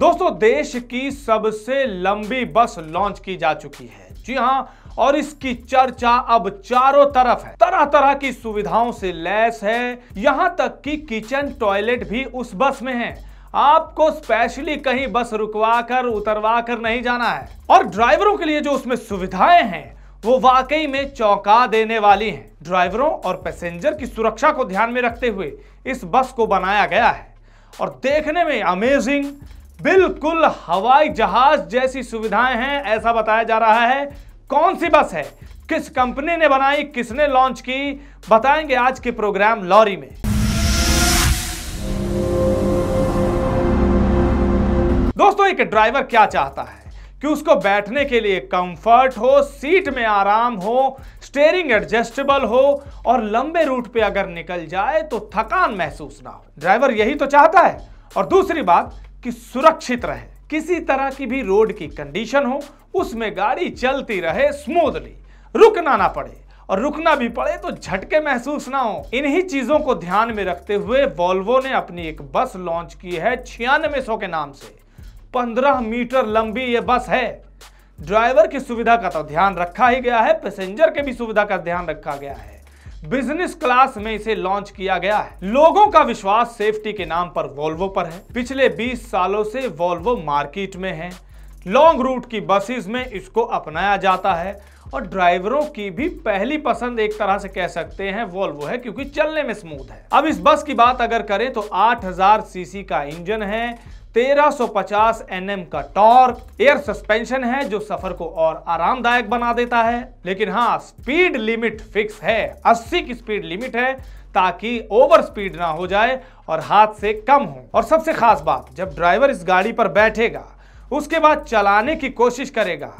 दोस्तों, देश की सबसे लंबी बस लॉन्च की जा चुकी है। जी हां, और इसकी चर्चा अब चारों तरफ है। तरह तरह की सुविधाओं से लैस है, यहां तक कि किचन टॉयलेट भी उस बस में है। आपको स्पेशली कहीं बस रुकवा कर उतरवा कर नहीं जाना है। और ड्राइवरों के लिए जो उसमें सुविधाएं हैं वो वाकई में चौंका देने वाली हैं। ड्राइवरों और पैसेंजर की सुरक्षा को ध्यान में रखते हुए इस बस को बनाया गया है और देखने में अमेजिंग, बिल्कुल हवाई जहाज जैसी सुविधाएं हैं, ऐसा बताया जा रहा है। कौन सी बस है, किस कंपनी ने बनाई, किसने लॉन्च की, बताएंगे आज के प्रोग्राम लॉरी में। दोस्तों, एक ड्राइवर क्या चाहता है कि उसको बैठने के लिए कंफर्ट हो, सीट में आराम हो, स्टीयरिंग एडजस्टेबल हो और लंबे रूट पे अगर निकल जाए तो थकान महसूस ना हो। ड्राइवर यही तो चाहता है। और दूसरी बात कि सुरक्षित रहे, किसी तरह की भी रोड की कंडीशन हो उसमें गाड़ी चलती रहे स्मूथली, रुकना ना पड़े और रुकना भी पड़े तो झटके महसूस ना हो। इन्हीं चीजों को ध्यान में रखते हुए वोल्वो ने अपनी एक बस लॉन्च की है 9600 के नाम से। 15 मीटर लंबी यह बस है। ड्राइवर की सुविधा का तो ध्यान रखा ही गया है, पैसेंजर के भी सुविधा का ध्यान रखा गया है। बिजनेस क्लास में इसे लॉन्च किया गया है। लोगों का विश्वास सेफ्टी के नाम पर वोल्वो पर है। पिछले 20 सालों से वोल्वो मार्केट में है। लॉन्ग रूट की बसेस में इसको अपनाया जाता है और ड्राइवरों की भी पहली पसंद एक तरह से कह सकते हैं वोल्वो है, क्योंकि चलने में स्मूथ है। अब इस बस की बात अगर करें तो 8000 सीसी का इंजन है, 1350 Nm का टॉर्क, एयर सस्पेंशन है जो सफर को और आरामदायक बना देता है। लेकिन हाँ, स्पीड लिमिट फिक्स है, 80 की स्पीड लिमिट है ताकि ओवर स्पीड ना हो जाए और हाथ से कम हो। और सबसे खास बात, जब ड्राइवर इस गाड़ी पर बैठेगा उसके बाद चलाने की कोशिश करेगा,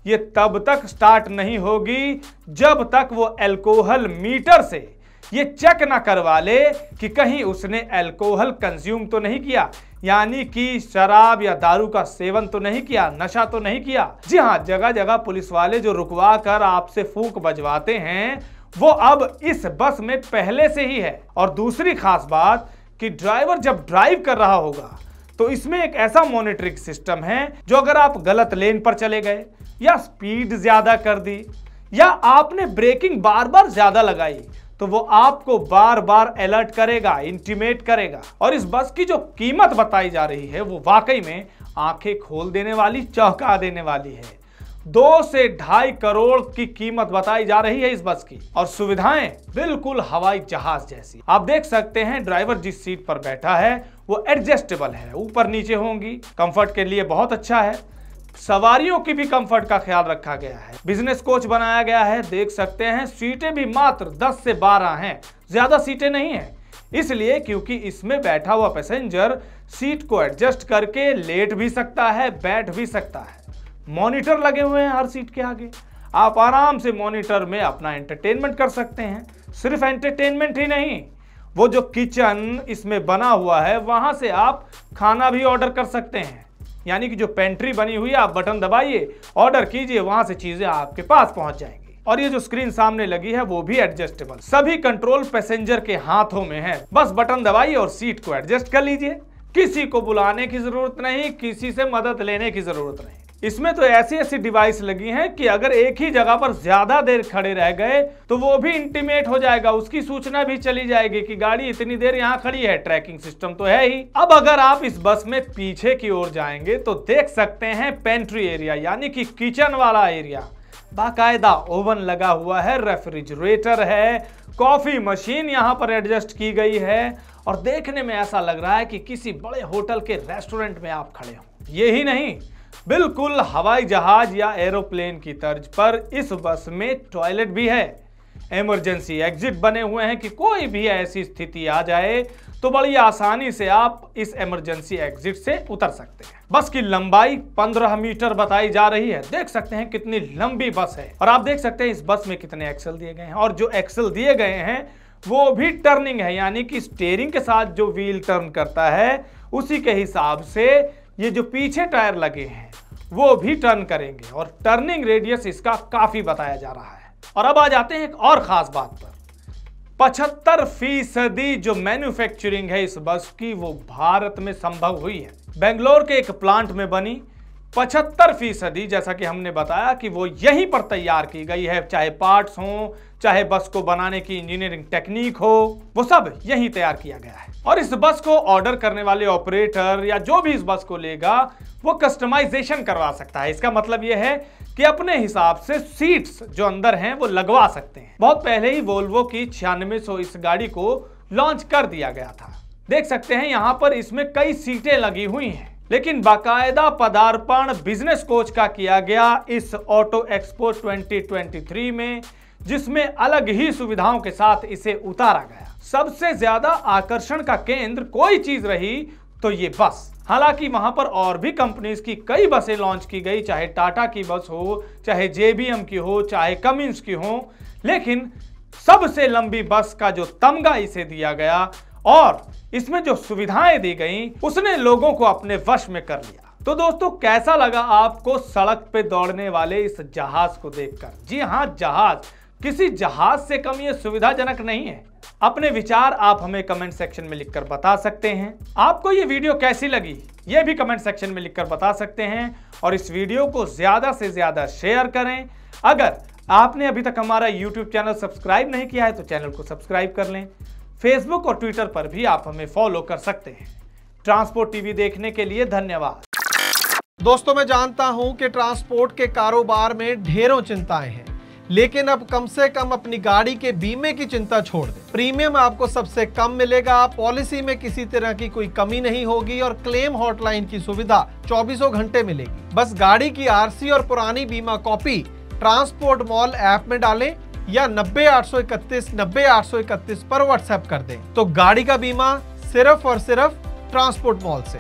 ये तब तक स्टार्ट नहीं होगी जब तक वो अल्कोहल मीटर से ये चेक ना करवा ले कि कहीं उसने अल्कोहल कंज्यूम तो नहीं किया, यानी कि शराब या दारू का सेवन तो नहीं किया, नशा तो नहीं किया। जी हाँ, जगह जगह पुलिस वाले जो रुकवा कर आपसे फूंक बजवाते हैं वो अब इस बस में पहले से ही है। और दूसरी खास बात कि ड्राइवर जब ड्राइव कर रहा होगा तो इसमें एक ऐसा मॉनिटरिंग सिस्टम है जो अगर आप गलत लेन पर चले गए या स्पीड ज्यादा कर दी या आपने ब्रेकिंग बार बार ज्यादा लगाई तो वो आपको बार बार अलर्ट करेगा, इंटीमेट करेगा। और इस बस की जो कीमत बताई जा रही है वो वाकई में आंखें खोल देने वाली, चौंका देने वाली है। 2 से 2.5 करोड़ की कीमत बताई जा रही है इस बस की। और सुविधाएं बिल्कुल हवाई जहाज जैसी। आप देख सकते हैं ड्राइवर जिस सीट पर बैठा है वो एडजस्टेबल है, ऊपर नीचे होंगी, कंफर्ट के लिए बहुत अच्छा है। सवारियों की भी कंफर्ट का ख्याल रखा गया है। बिजनेस कोच बनाया गया है, देख सकते हैं। सीटें भी मात्र 10 से 12 हैं, ज्यादा सीटें नहीं हैं। इसलिए क्योंकि इसमें बैठा हुआ पैसेंजर सीट को एडजस्ट करके लेट भी सकता है, बैठ भी सकता है। मॉनिटर लगे हुए हैं हर सीट के आगे, आप आराम से मॉनिटर में अपना एंटरटेनमेंट कर सकते हैं। सिर्फ एंटरटेनमेंट ही नहीं, वो जो किचन इसमें बना हुआ है वहां से आप खाना भी ऑर्डर कर सकते हैं। यानी कि जो पेंट्री बनी हुई है, आप बटन दबाइए, ऑर्डर कीजिए, वहां से चीजें आपके पास पहुंच जाएंगी। और ये जो स्क्रीन सामने लगी है वो भी एडजस्टेबल। सभी कंट्रोल पैसेंजर के हाथों में है, बस बटन दबाइए और सीट को एडजस्ट कर लीजिए। किसी को बुलाने की जरूरत नहीं, किसी से मदद लेने की जरूरत नहीं। इसमें तो ऐसी ऐसी डिवाइस लगी हैं कि अगर एक ही जगह पर ज्यादा देर खड़े रह गए तो वो भी इंटीमेट हो जाएगा, उसकी सूचना भी चली जाएगी कि गाड़ी इतनी देर यहाँ खड़ी है। ट्रैकिंग सिस्टम तो है ही। अब अगर आप इस बस में पीछे की ओर जाएंगे तो देख सकते हैं पेंट्री एरिया, यानी कि किचन वाला एरिया। बाकायदा ओवन लगा हुआ है, रेफ्रिजरेटर है, कॉफी मशीन यहाँ पर एडजस्ट की गई है और देखने में ऐसा लग रहा है कि किसी बड़े होटल के रेस्टोरेंट में आप खड़े हो। यही नहीं, बिल्कुल हवाई जहाज या एरोप्लेन की तर्ज पर इस बस में टॉयलेट भी है। इमरजेंसी एग्जिट बने हुए हैं कि कोई भी ऐसी स्थिति आ जाए तो बड़ी आसानी से आप इस इमरजेंसी एग्जिट से उतर सकते हैं। बस की लंबाई 15 मीटर बताई जा रही है। देख सकते हैं कितनी लंबी बस है। और आप देख सकते हैं इस बस में कितने एक्सल दिए गए हैं। और जो एक्सल दिए गए हैं वो भी टर्निंग है, यानी कि स्टीयरिंग के साथ जो व्हील टर्न करता है उसी के हिसाब से ये जो पीछे टायर लगे हैं वो भी टर्न करेंगे। और टर्निंग रेडियस इसका काफी बताया जा रहा है। और अब आ जाते हैं एक और खास बात पर। 75% जो मैन्युफैक्चरिंग है इस बस की वो भारत में संभव हुई है। बेंगलोर के एक प्लांट में बनी 75%, जैसा कि हमने बताया कि वो यहीं पर तैयार की गई है। चाहे पार्ट्स हो, चाहे बस को बनाने की इंजीनियरिंग टेक्निक हो, वो सब यहीं तैयार किया गया है। और इस बस को ऑर्डर करने वाले ऑपरेटर या जो भी इस बस को लेगा वो कस्टमाइजेशन करवा सकता है। इसका मतलब यह है कि अपने हिसाब से सीट्स जो अंदर हैं वो लगवा सकते हैं। बहुत पहले ही वोल्वो की 9600 इस गाड़ी को लॉन्च कर दिया गया था। देख सकते हैं यहां पर इसमें कई सीटें लगी हुई हैं, लेकिन बाकायदा पदार्पण बिजनेस कोच का किया गया इस ऑटो एक्सपो 2023 में, जिसमें अलग ही सुविधाओं के साथ इसे उतारा गया। सबसे ज्यादा आकर्षण का केंद्र कोई चीज रही तो ये बस। हालांकि वहां पर और भी कंपनीज की कई बसें लॉन्च की गई, चाहे टाटा की बस हो, चाहे जेबीएम की हो, चाहे कमिंस की हो, लेकिन सबसे लंबी बस का जो तमगा इसे दिया गया और इसमें जो सुविधाएं दी गई उसने लोगों को अपने वश में कर लिया। तो दोस्तों, कैसा लगा आपको सड़क पे दौड़ने वाले इस जहाज को देखकर? जी हां, जहाज, किसी जहाज से कम ये सुविधाजनक नहीं है। अपने विचार आप हमें कमेंट सेक्शन में लिखकर बता सकते हैं। आपको ये वीडियो कैसी लगी ये भी कमेंट सेक्शन में लिखकर बता सकते हैं और इस वीडियो को ज्यादा से ज्यादा शेयर करें। अगर आपने अभी तक हमारा YouTube चैनल सब्सक्राइब नहीं किया है तो चैनल को सब्सक्राइब कर लें। फेसबुक और ट्विटर पर भी आप हमें फॉलो कर सकते हैं। ट्रांसपोर्ट टीवी देखने के लिए धन्यवाद। दोस्तों, मैं जानता हूं कि ट्रांसपोर्ट के कारोबार में ढेरों चिंताएं हैं, लेकिन अब कम से कम अपनी गाड़ी के बीमे की चिंता छोड़ दें। प्रीमियम आपको सबसे कम मिलेगा, पॉलिसी में किसी तरह की कोई कमी नहीं होगी और क्लेम हॉटलाइन की सुविधा 24 घंटे मिलेगी। बस गाड़ी की आरसी और पुरानी बीमा कॉपी ट्रांसपोर्ट मॉल ऐप में डालें या 90-831 पर व्हाट्सएप कर दें, तो गाड़ी का बीमा सिर्फ और सिर्फ ट्रांसपोर्ट मॉल से।